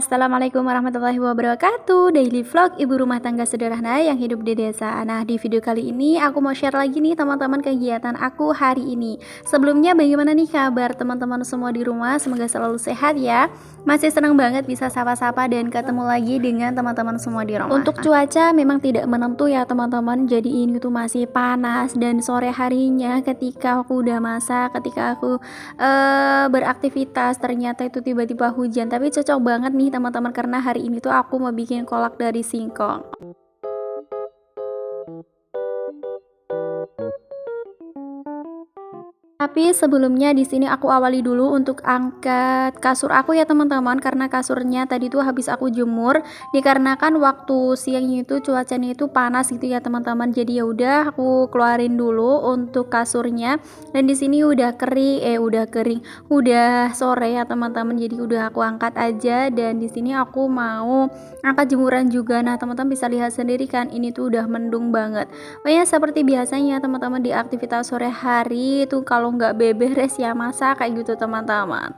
Assalamualaikum warahmatullahi wabarakatuh. Daily vlog ibu rumah tangga sederhana yang hidup di desa. Nah, di video kali ini aku mau share lagi nih teman-teman kegiatan aku hari ini. Sebelumnya bagaimana nih kabar teman-teman semua di rumah? Semoga selalu sehat ya. Masih senang banget bisa sapa-sapa dan ketemu lagi dengan teman-teman semua di rumah. Untuk cuaca memang tidak menentu ya teman-teman. Jadi ini tuh masih panas dan sore harinya ketika aku udah masak, ketika aku beraktivitas ternyata itu tiba-tiba hujan. Tapi cocok banget nih teman-teman karena hari ini tuh aku mau bikin kolak dari singkong. Tapi sebelumnya di sini aku awali dulu untuk angkat kasur aku ya teman-teman, karena kasurnya tadi tuh habis aku jemur dikarenakan waktu siangnya itu cuacanya itu panas gitu ya teman-teman. Jadi ya udah aku keluarin dulu untuk kasurnya, dan di sini udah kering, udah sore ya teman-teman. Jadi udah aku angkat aja, dan di sini aku mau angkat jemuran juga. Nah, teman-teman bisa lihat sendiri kan ini tuh udah mendung banget. Pokoknya seperti biasanya teman-teman di aktivitas sore hari itu kalau nggak beberes ya masak kayak gitu teman-teman.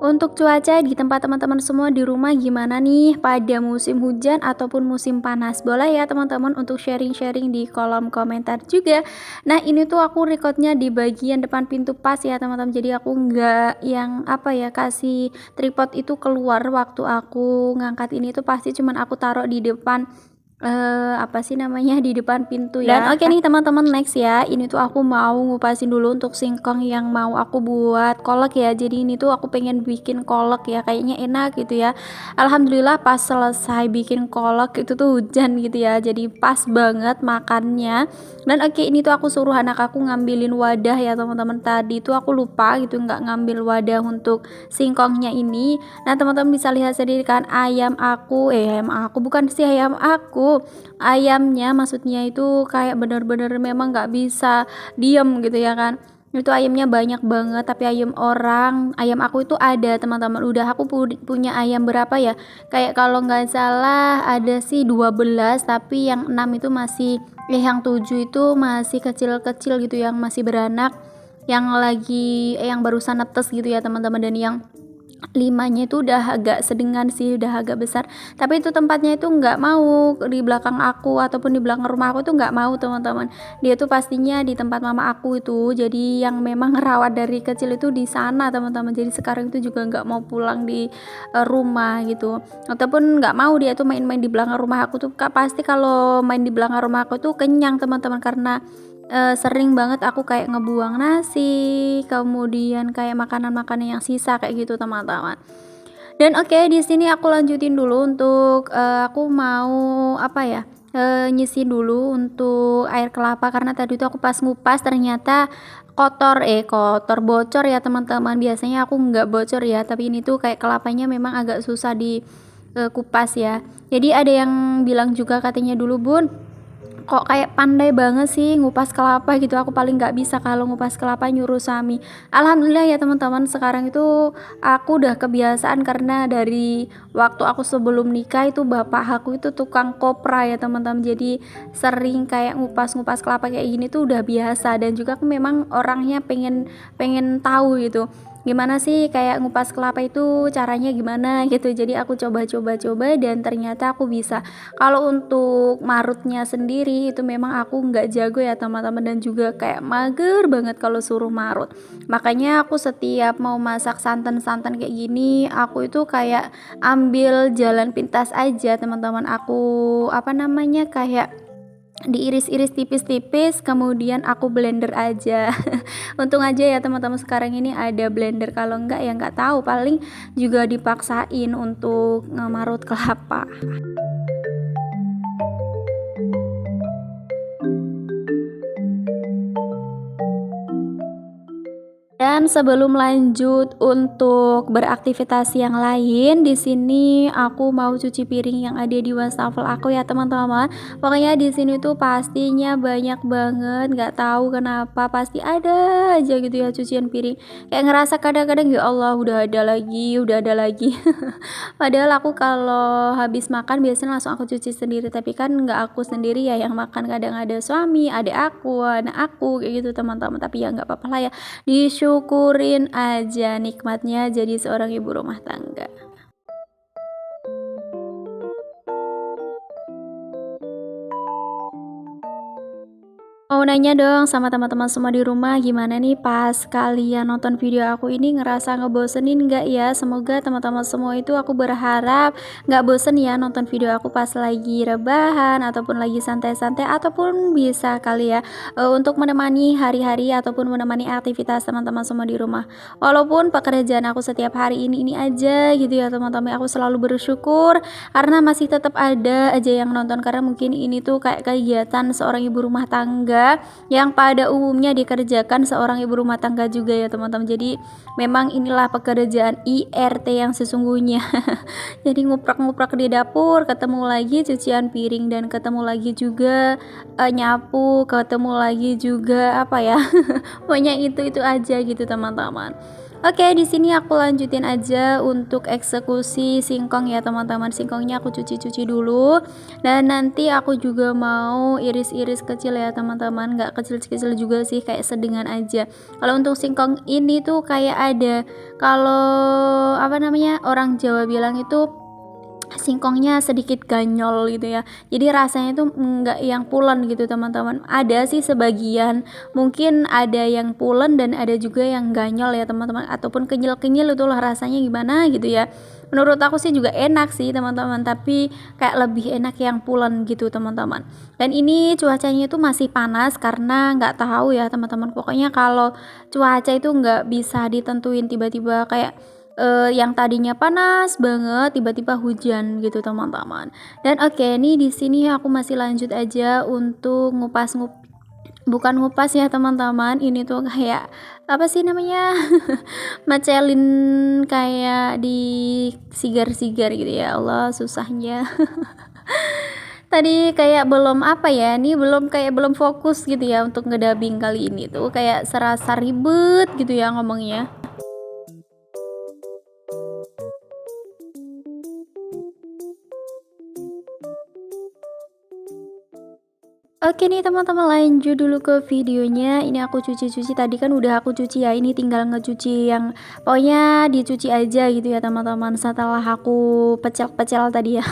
Untuk cuaca di tempat teman-teman semua di rumah gimana nih pada musim hujan ataupun musim panas? Boleh ya teman-teman untuk sharing-sharing di kolom komentar juga. Nah, ini tuh aku recordnya di bagian depan pintu pas ya teman-teman. Jadi aku nggak yang apa ya, kasih tripod itu keluar waktu aku ngangkat ini tuh pasti cuman aku taruh di depan apa sih namanya, di depan pintu ya. Dan oke nih teman-teman, next ya, ini tuh aku mau ngupasin dulu untuk singkong yang mau aku buat kolak ya. Jadi ini tuh aku pengen bikin kolak ya, kayaknya enak gitu ya. Alhamdulillah pas selesai bikin kolak itu tuh hujan gitu ya, jadi pas banget makannya. Dan oke, ini tuh aku suruh anak aku ngambilin wadah ya teman-teman. Tadi tuh aku lupa gitu nggak ngambil wadah untuk singkongnya ini. Nah, teman-teman bisa lihat sendiri kan ayam aku bukan sih ayam aku, ayamnya maksudnya itu kayak bener-bener memang nggak bisa diem gitu ya kan. Itu ayamnya banyak banget, tapi ayam aku itu ada teman-teman. Udah aku punya ayam berapa ya, kayak kalau nggak salah ada sih 12, tapi yang 6 itu masih yang 7 itu masih kecil-kecil gitu, yang masih beranak, yang barusan netes gitu ya teman-teman. Dan yang 5-nya itu udah agak sedengan sih, udah agak besar, tapi itu tempatnya itu nggak mau di belakang aku ataupun di belakang rumah aku tuh nggak mau teman-teman. Dia tuh pastinya di tempat mama aku itu, jadi yang memang ngerawat dari kecil itu di sana teman-teman. Jadi sekarang itu juga nggak mau pulang di rumah gitu, ataupun nggak mau dia tuh main-main di belakang rumah aku tuh. Pasti kalau main di belakang rumah aku tuh kenyang teman-teman, karena sering banget aku kayak ngebuang nasi, kemudian kayak makanan-makanan yang sisa kayak gitu teman-teman. Dan oke, di sini aku lanjutin dulu untuk aku mau apa ya, nyisi dulu untuk air kelapa, karena tadi tuh aku pas ngupas ternyata kotor bocor ya teman-teman. Biasanya aku nggak bocor ya, tapi ini tuh kayak kelapanya memang agak susah di kupas ya. Jadi ada yang bilang juga katanya dulu, Bun, kok kayak pandai banget sih ngupas kelapa gitu. Aku paling nggak bisa kalau ngupas kelapa, nyuruh Sami. Alhamdulillah ya teman-teman, sekarang itu aku udah kebiasaan karena dari waktu aku sebelum nikah itu bapak aku itu tukang kopra ya teman-teman. Jadi sering kayak ngupas-ngupas kelapa kayak gini tuh udah biasa. Dan juga aku memang orangnya pengen pengen tahu gitu gimana sih kayak ngupas kelapa itu caranya gimana gitu. Jadi aku coba dan ternyata aku bisa. Kalau untuk marutnya sendiri itu memang aku nggak jago ya teman-teman, dan juga kayak mager banget kalau suruh marut. Makanya aku setiap mau masak santan-santan kayak gini, aku itu kayak ambil jalan pintas aja teman-teman. Aku apa namanya, kayak diiris-iris tipis-tipis, kemudian aku blender aja. Untung aja ya teman-teman sekarang ini ada blender, kalau enggak ya nggak tahu, paling juga dipaksain untuk ngemarut kelapa. Dan Dan sebelum lanjut untuk beraktivitas yang lain, di sini aku mau cuci piring yang ada di wastafel aku ya teman-teman. Pokoknya di sini tuh pastinya banyak banget, nggak tahu kenapa pasti ada aja gitu ya cucian piring. Kayak ngerasa kadang-kadang ya Allah udah ada lagi, udah ada lagi. Padahal aku kalau habis makan biasanya langsung aku cuci sendiri, tapi kan nggak aku sendiri ya yang makan, kadang ada suami, adik aku, anak aku kayak gitu teman-teman. Tapi ya nggak apa-apa lah ya, disyukurin aja nikmatnya jadi seorang ibu rumah tangga. Mau nanya dong sama teman-teman semua di rumah, gimana nih pas kalian nonton video aku ini ngerasa ngebosenin nggak ya? Semoga teman-teman semua itu, aku berharap nggak bosen ya nonton video aku pas lagi rebahan ataupun lagi santai-santai, ataupun bisa kali ya untuk menemani hari-hari ataupun menemani aktivitas teman-teman semua di rumah. Walaupun pekerjaan aku setiap hari ini aja gitu ya teman-teman, aku selalu bersyukur karena masih tetap ada aja yang nonton, karena mungkin ini tuh kayak kegiatan seorang ibu rumah tangga yang pada umumnya dikerjakan seorang ibu rumah tangga juga ya teman-teman. Jadi memang inilah pekerjaan IRT yang sesungguhnya. Jadi nguprak-nguprak di dapur, ketemu lagi cucian piring, dan ketemu lagi juga nyapu, ketemu lagi juga apa ya, pokoknya itu aja gitu teman-teman. Oke, di sini aku lanjutin aja untuk eksekusi singkong ya teman-teman. Singkongnya aku cuci-cuci dulu, dan nanti aku juga mau iris-iris kecil ya teman-teman, nggak kecil-kecil juga sih, kayak sedengan aja. Kalau untuk singkong ini tuh kayak ada, kalau apa namanya, orang Jawa bilang itu singkongnya sedikit ganyol gitu ya, jadi rasanya tuh enggak yang pulen gitu teman-teman. Ada sih sebagian, mungkin ada yang pulen dan ada juga yang ganyol ya teman-teman, ataupun kenyal-kenyal, itulah rasanya gimana gitu ya. Menurut aku sih juga enak sih teman-teman, tapi kayak lebih enak yang pulen gitu teman-teman. Dan ini cuacanya itu masih panas, karena nggak tahu ya teman-teman, pokoknya kalau cuaca itu nggak bisa ditentuin, tiba-tiba kayak yang tadinya panas banget tiba-tiba hujan gitu teman-teman. Dan oke, nih di sini aku masih lanjut aja untuk bukan ngupas ya teman-teman, ini tuh kayak apa sih namanya, mecelin, kayak di sigar-sigar gitu ya Allah susahnya. Tadi kayak belum apa ya, nih belum fokus gitu ya untuk ngedabing kali ini tuh, kayak serasa ribet gitu ya ngomongnya. Oke nih teman-teman, lanjut dulu ke videonya. Ini aku cuci-cuci, tadi kan udah aku cuci ya, ini tinggal ngecuci yang pokoknya dicuci aja gitu ya teman-teman, setelah aku pecel-pecel tadi ya.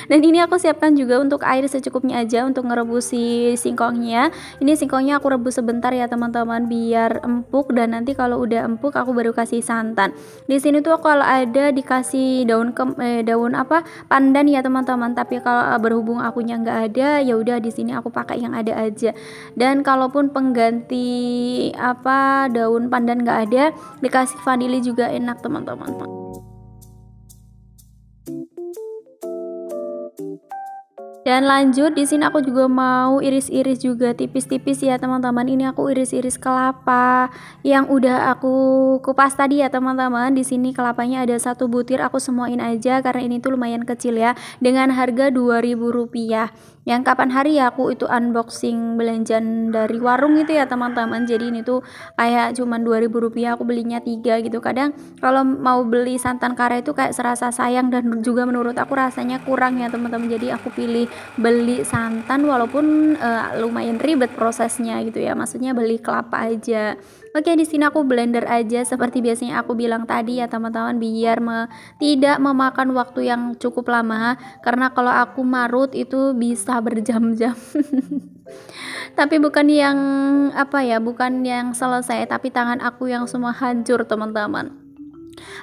Dan ini aku siapkan juga untuk air secukupnya aja untuk ngerebus si singkongnya. Ini singkongnya aku rebus sebentar ya teman-teman, biar empuk, dan nanti kalau udah empuk aku baru kasih santan. Di sini tuh kalau ada dikasih daun apa, pandan ya teman-teman, tapi kalau berhubung akunya nggak ada, ya udah di sini aku pakai yang ada aja. Dan kalaupun pengganti apa daun pandan nggak ada, dikasih vanili juga enak teman-teman. Dan lanjut di sini aku juga mau iris-iris juga tipis-tipis ya teman-teman. Ini aku iris-iris kelapa yang udah aku kupas tadi ya teman-teman. Di sini kelapanya ada 1 butir, aku semuain aja karena ini tuh lumayan kecil ya. Dengan harga Rp2.000. Yang kapan hari ya aku itu unboxing belanjaan dari warung itu ya teman-teman. Jadi ini tuh kayak cuman Rp2.000, aku belinya 3 gitu. Kadang kalau mau beli santan kara itu kayak serasa sayang, dan juga menurut aku rasanya kurang ya teman-teman. Jadi aku pilih beli santan, walaupun lumayan ribet prosesnya gitu ya, maksudnya beli kelapa aja. Oke, di sini aku blender aja seperti biasanya aku bilang tadi ya teman-teman, biar tidak memakan waktu yang cukup lama, karena kalau aku marut itu bisa berjam-jam. Tapi bukan yang apa ya, bukan yang selesai, tapi tangan aku yang semua hancur teman-teman.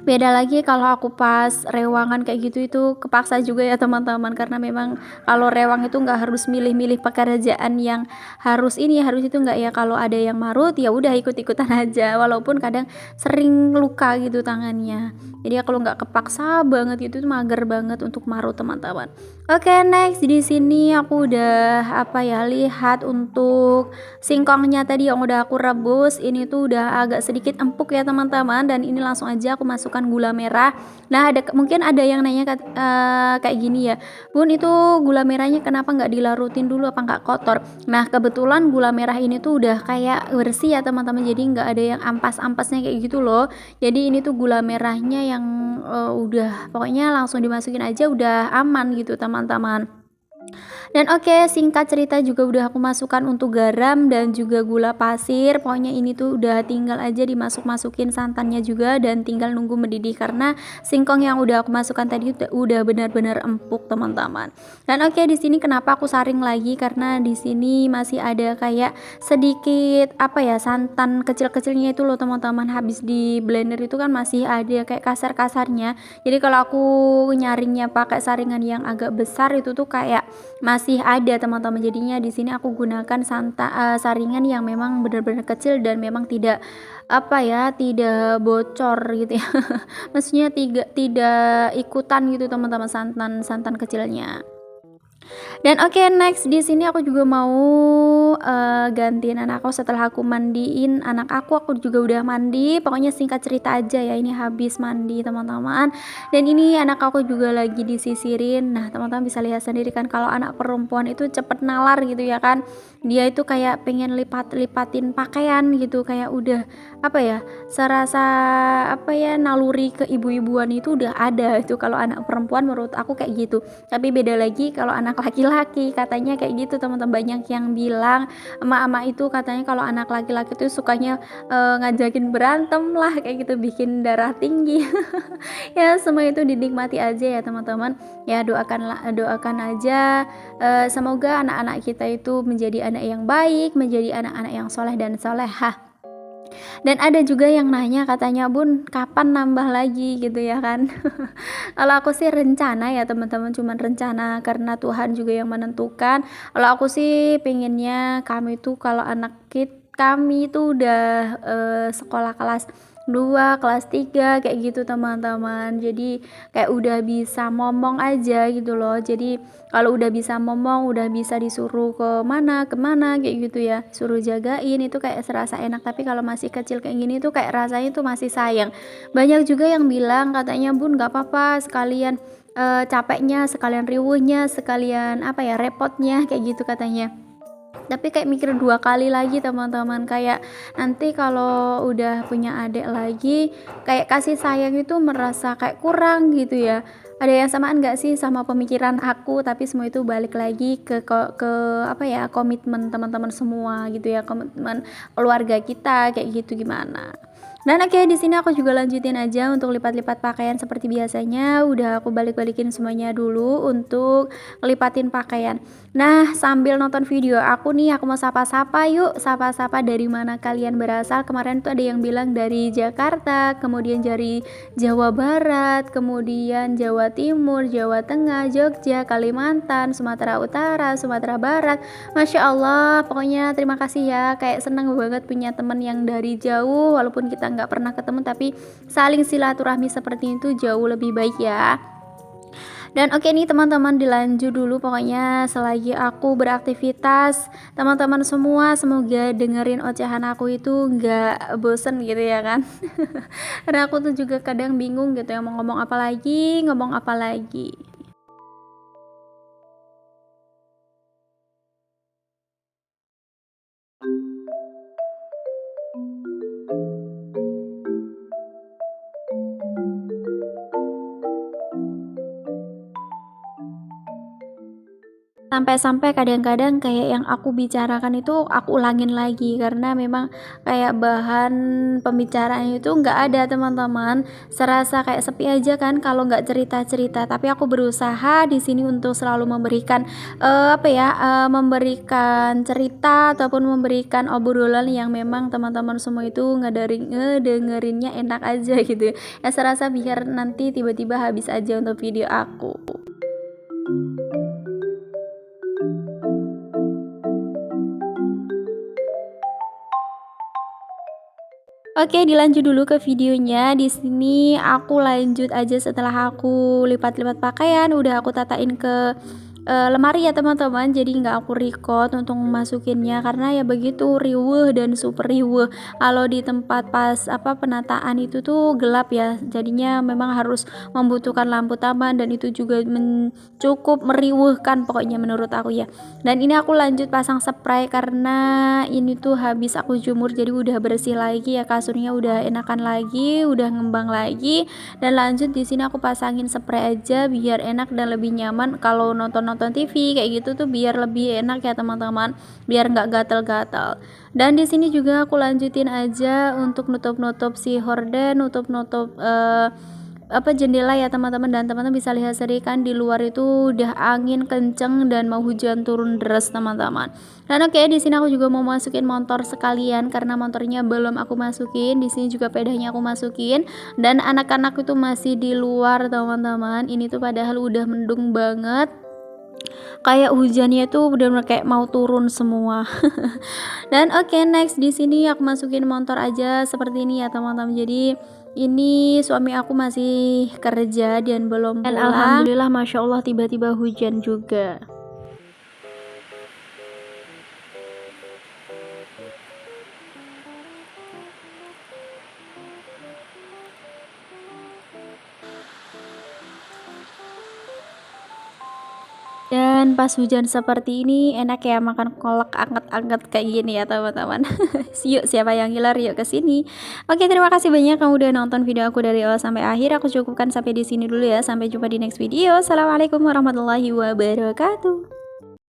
Beda lagi kalau aku pas rewangan kayak gitu itu kepaksa juga ya teman-teman, karena memang kalau rewang itu nggak harus milih-milih pekerjaan yang harus ini, harus itu nggak ya, kalau ada yang marut ya udah ikut-ikutan aja, walaupun kadang sering luka gitu tangannya. Jadi ya kalau nggak kepaksa banget itu tuh mager banget untuk marut teman-teman. Oke, next di sini aku udah apa ya, lihat untuk singkongnya tadi yang udah aku rebus, ini tuh udah agak sedikit empuk ya teman-teman, dan ini langsung aja aku masukkan gula merah. Nah, mungkin ada yang nanya kayak gini ya, Bun, itu gula merahnya kenapa nggak dilarutin dulu, apa nggak kotor? Nah, kebetulan gula merah ini tuh udah kayak bersih ya teman-teman, jadi nggak ada yang ampas-ampasnya kayak gitu loh. Jadi ini tuh gula merahnya yang udah pokoknya langsung dimasukin aja udah aman gitu teman-teman. Dan oke, singkat cerita juga udah aku masukkan untuk garam dan juga gula pasir. Pokoknya ini tuh udah tinggal aja dimasuk-masukin santannya juga dan tinggal nunggu mendidih, karena singkong yang udah aku masukkan tadi udah benar-benar empuk teman-teman. Dan oke, di sini kenapa aku saring lagi, karena di sini masih ada kayak sedikit apa ya, santan kecil-kecilnya itu loh teman-teman. Habis di blender itu kan masih ada kayak kasar-kasarnya. Jadi kalau aku nyaringnya pakai saringan yang agak besar itu tuh kayak masih ada teman-teman. Jadinya di sini aku gunakan saringan yang memang benar-benar kecil dan memang tidak apa ya, tidak bocor gitu ya. Maksudnya tidak ikutan gitu teman-teman, santan santan kecilnya. Dan oke, next di sini aku juga mau gantiin anak aku setelah aku mandiin anak aku juga udah mandi. Pokoknya singkat cerita aja ya, ini habis mandi teman-teman. Dan ini anak aku juga lagi disisirin. Nah, teman-teman bisa lihat sendiri kan kalau anak perempuan itu cepet nalar gitu ya kan. Dia itu kayak pengen lipat-lipatin pakaian gitu, kayak udah apa ya, serasa apa ya, naluri keibu-ibuan itu udah ada itu kalau anak perempuan, menurut aku kayak gitu. Tapi beda lagi kalau anak laki-laki, katanya kayak gitu teman-teman. Banyak yang bilang emak-emak itu katanya kalau anak laki-laki tuh sukanya ngajakin berantem lah kayak gitu, bikin darah tinggi. Ya semua itu dinikmati aja ya teman-teman. Ya doakan aja semoga anak-anak kita itu menjadi anak yang baik, menjadi anak-anak yang soleh dan solehah. Dan ada juga yang nanya katanya, Bun, kapan nambah lagi gitu ya kan. Kalau aku sih rencana ya teman-teman, cuman rencana karena Tuhan juga yang menentukan. Kalau aku sih pengennya kami tuh kalau kami itu udah sekolah kelas 2, kelas 3 kayak gitu teman-teman. Jadi kayak udah bisa ngomong aja gitu loh. Jadi kalau udah bisa ngomong, udah bisa disuruh kemana kayak gitu ya, suruh jagain, itu kayak serasa enak. Tapi kalau masih kecil kayak gini tuh kayak rasanya tuh masih sayang. Banyak juga yang bilang katanya, Bun, gak apa-apa sekalian capeknya, sekalian riuhnya, sekalian apa ya, repotnya kayak gitu katanya. Tapi kayak mikir dua kali lagi teman-teman, kayak nanti kalau udah punya adik lagi kayak kasih sayang itu merasa kayak kurang gitu ya. Ada yang samaan gak sih sama pemikiran aku? Tapi semua itu balik lagi ke apa ya, komitmen teman-teman semua gitu ya, komitmen keluarga kita kayak gitu gimana. Dan oke, di sini aku juga lanjutin aja untuk lipat-lipat pakaian seperti biasanya. Udah aku balik-balikin semuanya dulu untuk lipatin pakaian. Nah, sambil nonton video aku nih, aku mau sapa-sapa yuk. Sapa-sapa dari mana kalian berasal. Kemarin tuh ada yang bilang dari Jakarta, kemudian dari Jawa Barat, kemudian Jawa Timur, Jawa Tengah, Jogja, Kalimantan, Sumatera Utara, Sumatera Barat. Masya Allah, pokoknya terima kasih ya. Kayak seneng banget punya temen yang dari jauh, walaupun kita nggak pernah ketemu, tapi saling silaturahmi seperti itu jauh lebih baik ya. Dan oke nih teman-teman, dilanjut dulu pokoknya selagi aku beraktivitas. Teman-teman semua semoga dengerin ocehan aku itu nggak bosen gitu ya kan. Karena aku tuh juga kadang bingung gitu ya, mau ngomong apa lagi, ngomong apa lagi. Sampai-sampai kadang-kadang kayak yang aku bicarakan itu aku ulangin lagi karena memang kayak bahan pembicaraannya itu nggak ada teman-teman. Serasa kayak sepi aja kan kalau nggak cerita-cerita. Tapi aku berusaha di sini untuk selalu memberikan memberikan cerita ataupun memberikan obrolan yang memang teman-teman semua itu ngedengerinnya enak aja gitu ya. Ya serasa biar nanti tiba-tiba habis aja untuk video aku. Oke, dilanjut dulu ke videonya. Di sini aku lanjut aja setelah aku lipat-lipat pakaian, udah aku tatain ke lemari ya teman-teman. Jadi nggak aku record untuk masukinnya karena ya begitu riweuh dan super riweuh. Kalau di tempat pas penataan itu tuh gelap ya. Jadinya memang harus membutuhkan lampu tambahan dan itu juga cukup meriweuhkan pokoknya menurut aku ya. Dan ini aku lanjut pasang spray karena ini tuh habis aku jemur jadi udah bersih lagi ya, kasurnya udah enakan lagi, udah ngembang lagi. Dan lanjut di sini aku pasangin spray aja biar enak dan lebih nyaman kalau nonton TV kayak gitu tuh, biar lebih enak ya teman-teman, biar nggak gatel-gatel. Dan di sini juga aku lanjutin aja untuk nutup-nutup si horden, nutup-nutup jendela ya teman-teman. Dan teman-teman bisa lihat sendiri kan di luar itu udah angin kenceng dan mau hujan turun deras teman-teman. Dan oke, di sini aku juga mau masukin motor sekalian karena motornya belum aku masukin. Di sini juga pedanya aku masukin dan anak-anak itu masih di luar teman-teman. Ini tuh padahal udah mendung banget, kayak hujannya tuh benar-benar kayak mau turun semua. Dan oke, next di sini aku masukin motor aja seperti ini ya teman-teman. Jadi ini suami aku masih kerja dan belum pulang. Dan alhamdulillah masya Allah tiba-tiba hujan juga. Dan pas hujan seperti ini enak ya makan kolak anget-anget kayak gini ya teman-teman. Yuk siapa yang ngiler yuk ke sini. Oke, terima kasih banyak kamu udah nonton video aku dari awal sampai akhir. Aku cukupkan sampai di sini dulu ya. Sampai jumpa di next video. Assalamualaikum warahmatullahi wabarakatuh.